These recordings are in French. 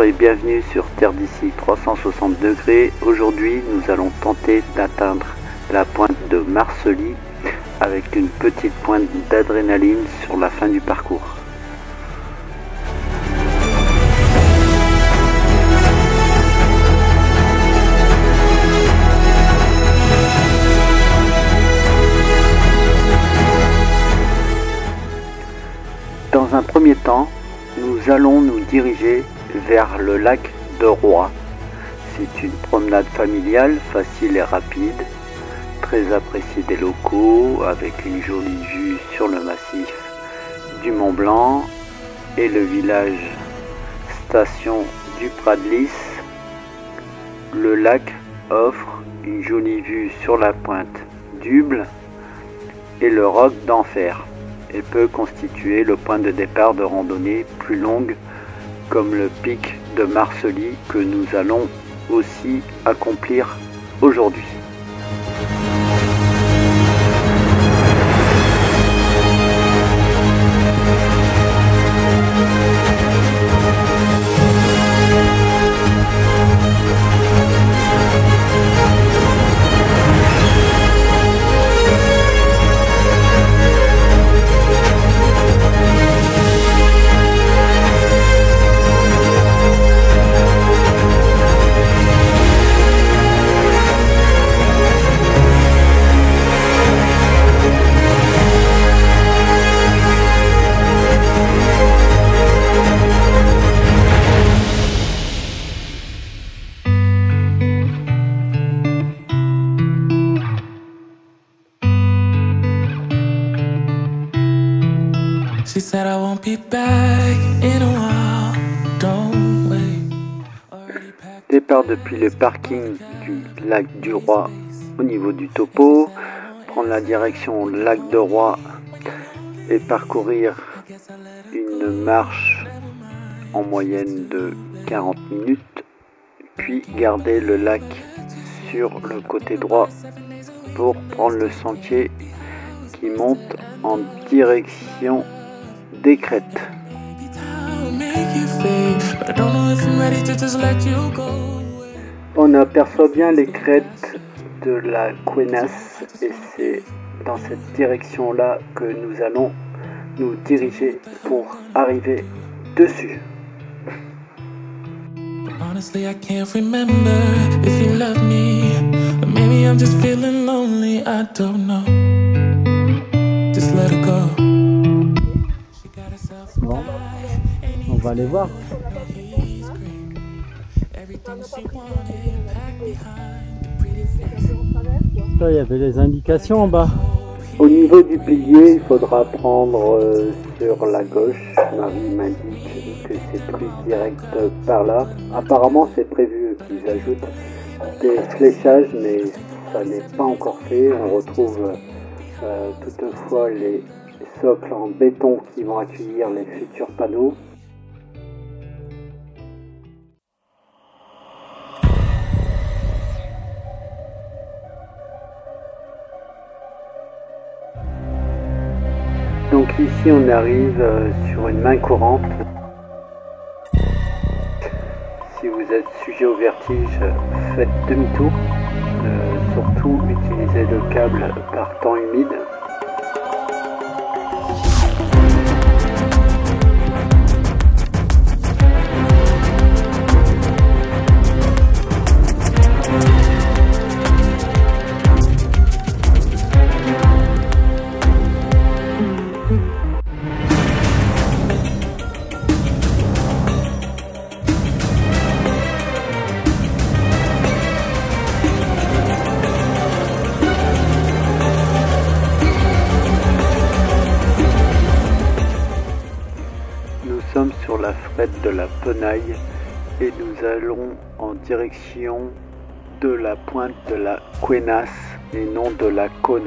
Bonjour et bienvenue sur Terre d'ici 360 degrés. Aujourd'hui, nous allons tenter d'atteindre la pointe de Marcely avec une petite pointe d'adrénaline sur la fin du parcours. Dans un premier temps, nous allons nous diriger vers le lac de Roy. C'est une promenade familiale, facile et rapide, très appréciée des locaux, avec une jolie vue sur le massif du Mont Blanc et le village station du Prat de Lys. Le lac offre une jolie vue sur la pointe d'Uble et le roc d'Enfer et peut constituer le point de départ de randonnée plus longue comme le pic de Marcely que nous allons aussi accomplir aujourd'hui. She said I won't be back in a while, don't wait. Départ depuis le parking du lac du Roi au niveau du topo, prendre la direction lac de Roy et parcourir une marche en moyenne de 40 minutes, puis garder le lac sur le côté droit pour prendre le sentier qui monte en direction des crêtes. On aperçoit bien les crêtes de la Couennasse et c'est dans cette direction-là que nous allons nous diriger pour arriver dessus. Honestly, I can't remember if you love me, or maybe I'm just feeling lonely. I don't know. Just let it go. Bon, on va aller voir. Là, il y avait les indications en bas. Au niveau du pilier, il faudra prendre sur la gauche. Marie m'indique que c'est plus direct par là. Apparemment, c'est prévu qu'ils ajoutent des fléchages, mais ça n'est pas encore fait. On retrouve toutefois les socles en béton qui vont accueillir les futurs panneaux. Donc ici on arrive sur une main courante. Si vous êtes sujet au vertige, faites demi-tour. Surtout utilisez le câble par temps humide. Sur la frette de la Penaille et nous allons en direction de la pointe de la Couennasse et non de la Cône.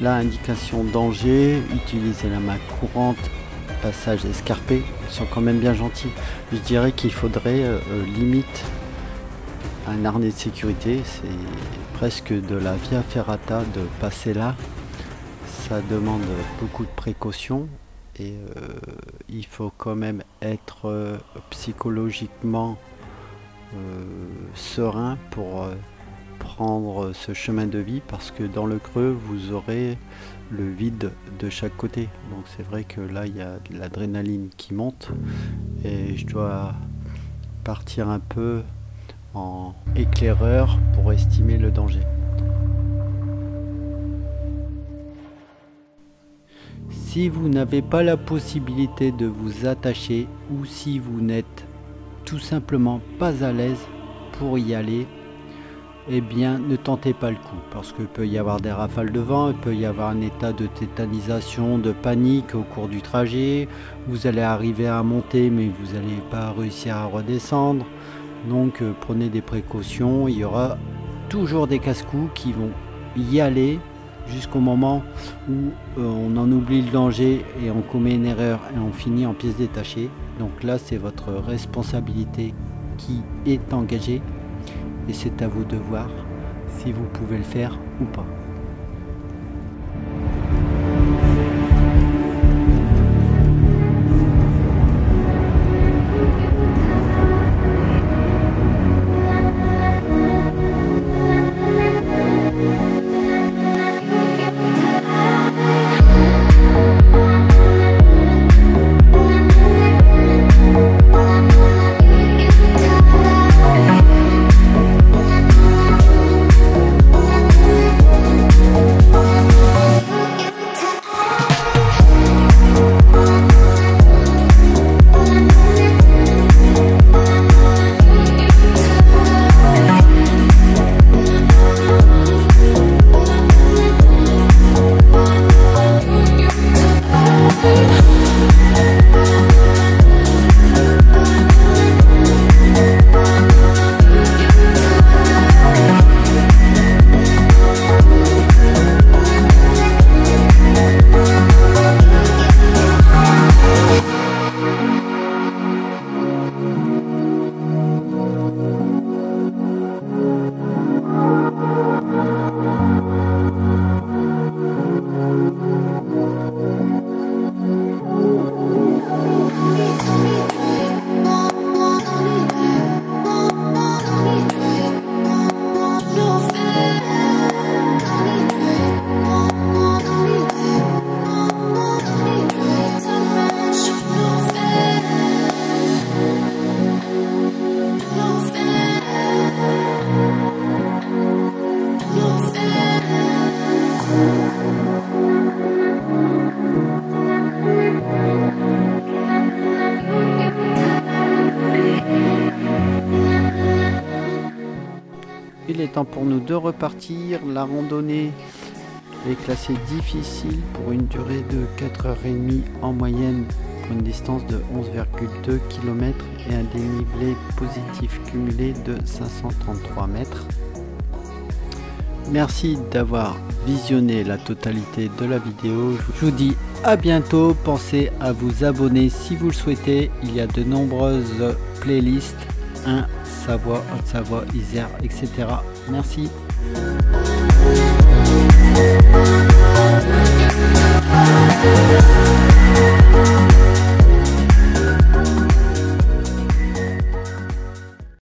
Là, indication danger, utiliser la main courante, passage escarpé, ils sont quand même bien gentils. Je dirais qu'il faudrait limite un harnais de sécurité, c'est presque de la via ferrata de passer là. Ça demande beaucoup de précautions et il faut quand même être psychologiquement serein pour prendre ce chemin de vie, parce que dans le creux vous aurez le vide de chaque côté, donc c'est vrai que là il y a de l'adrénaline qui monte et je dois partir un peu en éclaireur pour estimer le danger. Si vous n'avez pas la possibilité de vous attacher ou si vous n'êtes tout simplement pas à l'aise pour y aller, eh bien ne tentez pas le coup, parce qu'il peut y avoir des rafales de vent, il peut y avoir un état de tétanisation, de panique au cours du trajet, vous allez arriver à monter mais vous n'allez pas réussir à redescendre, donc prenez des précautions. Il y aura toujours des casse-coups qui vont y aller jusqu'au moment où on en oublie le danger et on commet une erreur et on finit en pièces détachées. Donc là c'est votre responsabilité qui est engagée et c'est à vous de voir si vous pouvez le faire ou pas. Il est temps pour nous de repartir. La randonnée est classée difficile pour une durée de 4h30 en moyenne, pour une distance de 11,2 km et un dénivelé positif cumulé de 533 mètres. Merci d'avoir visionné la totalité de la vidéo. Je vous dis à bientôt. Pensez à vous abonner si vous le souhaitez. Il y a de nombreuses playlists. Savoie, Haute-Savoie, Isère, etc. Merci.